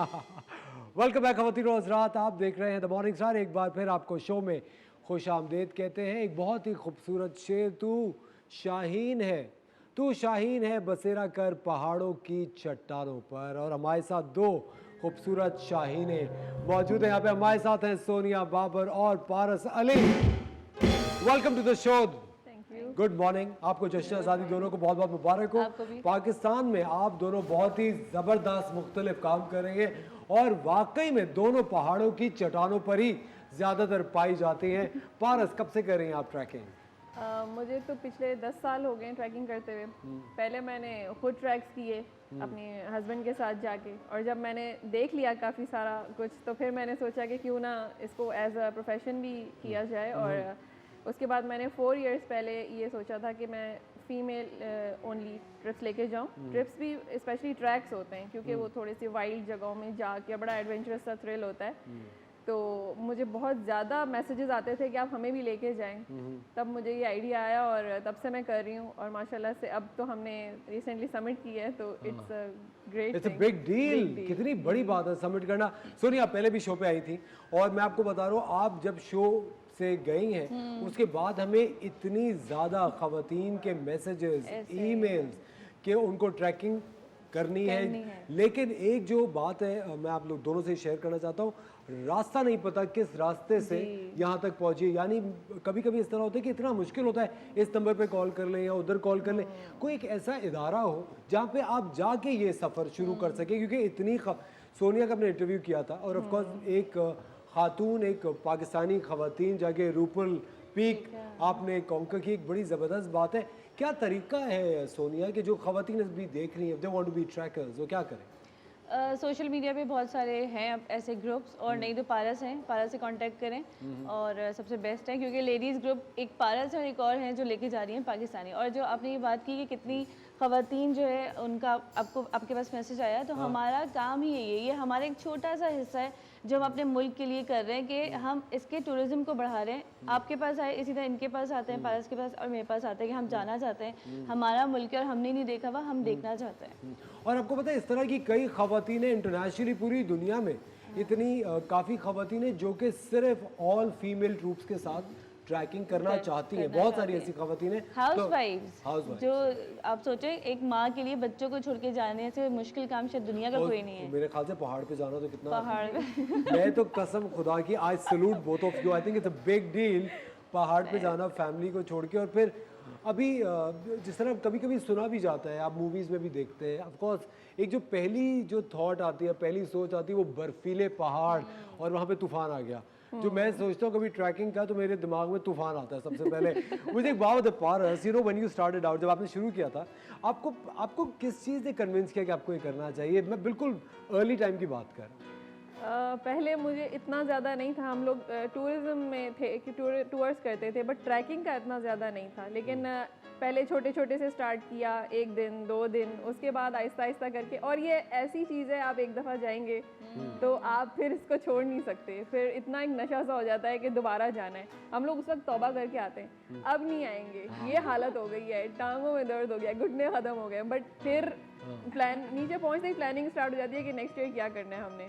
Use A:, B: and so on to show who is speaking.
A: Welcome back खवातीन और हज़रात, आप देख रहे हैं द मॉर्निंग स्टार। एक बार फिर आपको शो में खुश आमदेद कहते हैं। एक बहुत ही खूबसूरत शेर, तू शाहीन है, तू शाहीन है बसेरा कर पहाड़ों की चट्टानों पर। और हमारे साथ दो खूबसूरत शाहीनें मौजूद हैं। यहाँ पे हमारे साथ हैं सोनिया बाबर और Paras Ali. Welcome to the show. Good morning. आपको जश्न आज़ादी दोनों को बहुत बहुत मुबारक हो। पाकिस्तान में आप दोनों बहुत ही ज़बरदस्त मुख्तलिफ काम कर रहे हैं और वाकई में दोनों पहाड़ों की चट्टानों पर ही ज़्यादातर पाई जाती हैं। पारस, कब से कर रही हैं आप ट्रैकिंग?
B: मुझे तो पिछले 10 साल हो गए ट्रैकिंग करते हुए। पहले मैंने खुद ट्रैक्स किए अपने हस्बैंड के साथ जाके, और जब मैंने देख लिया काफ़ी सारा कुछ, तो फिर मैंने सोचा कि क्यों ना इसको एज अ प्रोफेशन भी किया जाए। और उसके बाद मैंने 4 इयर्स पहले ये सोचा था कि मैं फीमेल ओनली ट्रिप्स लेके जाऊँ। ट्रिप्स भी स्पेशली ट्रैक्स होते हैं क्योंकि वो थोड़ी सी वाइल्ड जगहों में जाके बड़ा एडवेंचरस सा थ्रिल होता है। तो मुझे बहुत ज़्यादा मैसेजेस आते थे कि आप हमें भी लेके जाएं। तब मुझे ये आइडिया आया और तब से मैं कर रही हूँ। और माशाल्लाह से अब तो हमने रिसेंटली समिट की है, तो it's a great,
A: it's a big deal. कितनी बड़ी बात है समिट करना। सोनिया पहले भी शो पे आई थी और मैं आपको बता रहा हूँ, आप जब शो से गई हैं उसके बाद हमें इतनी ज़्यादा ख़वातीन के मैसेजेस, ईमेल्स कि उनको ट्रैकिंग करनी है। लेकिन एक जो बात है मैं आप लोग दोनों से शेयर करना चाहता हूँ, रास्ता नहीं पता किस रास्ते से यहाँ तक पहुँचिए। यानी कभी कभी इस तरह होता है कि इतना मुश्किल होता है, इस नंबर पे कॉल कर लें या उधर कॉल कर लें। कोई एक ऐसा इदारा हो जहाँ पे आप जाके ये सफ़र शुरू कर सकें, क्योंकि इतनी सोनिया का हमने इंटरव्यू किया था और ऑफकोर्स एक खातून, एक पाकिस्तानी खवातीन जाके रूपल पीक आपने कॉन्कर की, एक बड़ी ज़बरदस्त बात है। क्या तरीका है सोनिया कि जो खवातीन भी देख रही हैं, they want to be trekkers, वो क्या करें?
C: सोशल मीडिया पे बहुत सारे हैं अब ऐसे ग्रुप्स, और नहीं तो पारस हैं, पारस से कांटेक्ट करें और सबसे बेस्ट है क्योंकि लेडीज़ ग्रुप एक पारस है और एक और हैं जो लेके जा रही हैं पाकिस्तानी। और जो आपने ये बात की कि कितनी ख़वातीन जो है उनका आपके पास मैसेज आया, तो हमारा काम ही यही है, ये हमारा एक छोटा सा हिस्सा है जो हम अपने मुल्क के लिए कर रहे हैं कि हम इसके टूरिज़्म को बढ़ा रहे हैं। आपके पास आए, इसी तरह इनके पास आते हैं, पारस के पास और मेरे पास आते हैं कि हम जाना चाहते हैं, हमारा मुल्क है और हमने नहीं देखा हुआ, हम देखना चाहते हैं।
A: और आपको पता है इस तरह की कई खवातीन इंटरनेशनली पूरी दुनिया में इतनी काफ़ी खवातीन जो कि सिर्फ ऑल फीमेल ट्रूप्स के साथ ट्रैकिंग करना चाहती हैं। बहुत सारी ऐसी खवातीन हैं,
C: हाउसवाइफ्स, जो आप सोचें एक माँ के लिए बच्चों को छोड़ के जाने से मुश्किल काम शायद दुनिया का कोई नहीं है।
A: मेरे ख्याल से पहाड़ पे जाना तो कितना
C: पहाड़
A: मैं तो कसम खुदा की आई salute both of you. I think it's a big deal पहाड़ पे जाना फैमिली को छोड़ के। और फिर अभी जिस तरह कभी कभी सुना भी जाता है, आप मूवीज़ में भी देखते हैं, ऑफ कोर्स एक जो पहली जो थॉट आती है, पहली सोच आती है, वो बर्फीले पहाड़ और वहाँ पे तूफान आ गया। जो मैं सोचता हूँ कभी ट्रैकिंग का, तो मेरे दिमाग में तूफान आता है सबसे पहले। मुझे एक बात है Paras, you know when you started out, जब आपने शुरू किया था, आपको किस चीज़ ने कन्विंस किया कि आपको ये करना चाहिए? मैं बिल्कुल अर्ली टाइम की बात कर रहा हूँ।
B: पहले मुझे इतना ज़्यादा नहीं था। हम लोग टूरिज़्म में थे कि टूर्स करते थे, बट ट्रैकिंग का इतना ज़्यादा नहीं था। लेकिन पहले छोटे छोटे से स्टार्ट किया, 1 दिन 2 दिन, उसके बाद आहिस्ता आहिस्ता करके। और ये ऐसी चीज़ है, आप एक दफ़ा जाएंगे तो आप फिर इसको छोड़ नहीं सकते। फिर इतना एक नशा सा हो जाता है कि दोबारा जाना है। हम लोग उस वक्त तौबा करके आते हैं, अब नहीं आएंगे, ये हालत हो गई है, टांगों में दर्द हो गया, घुटने ख़त्म हो गए। बट फिर प्लान नीचे पहुँचते ही प्लानिंग स्टार्ट हो जाती है कि नेक्स्ट ईयर क्या करना है हमने।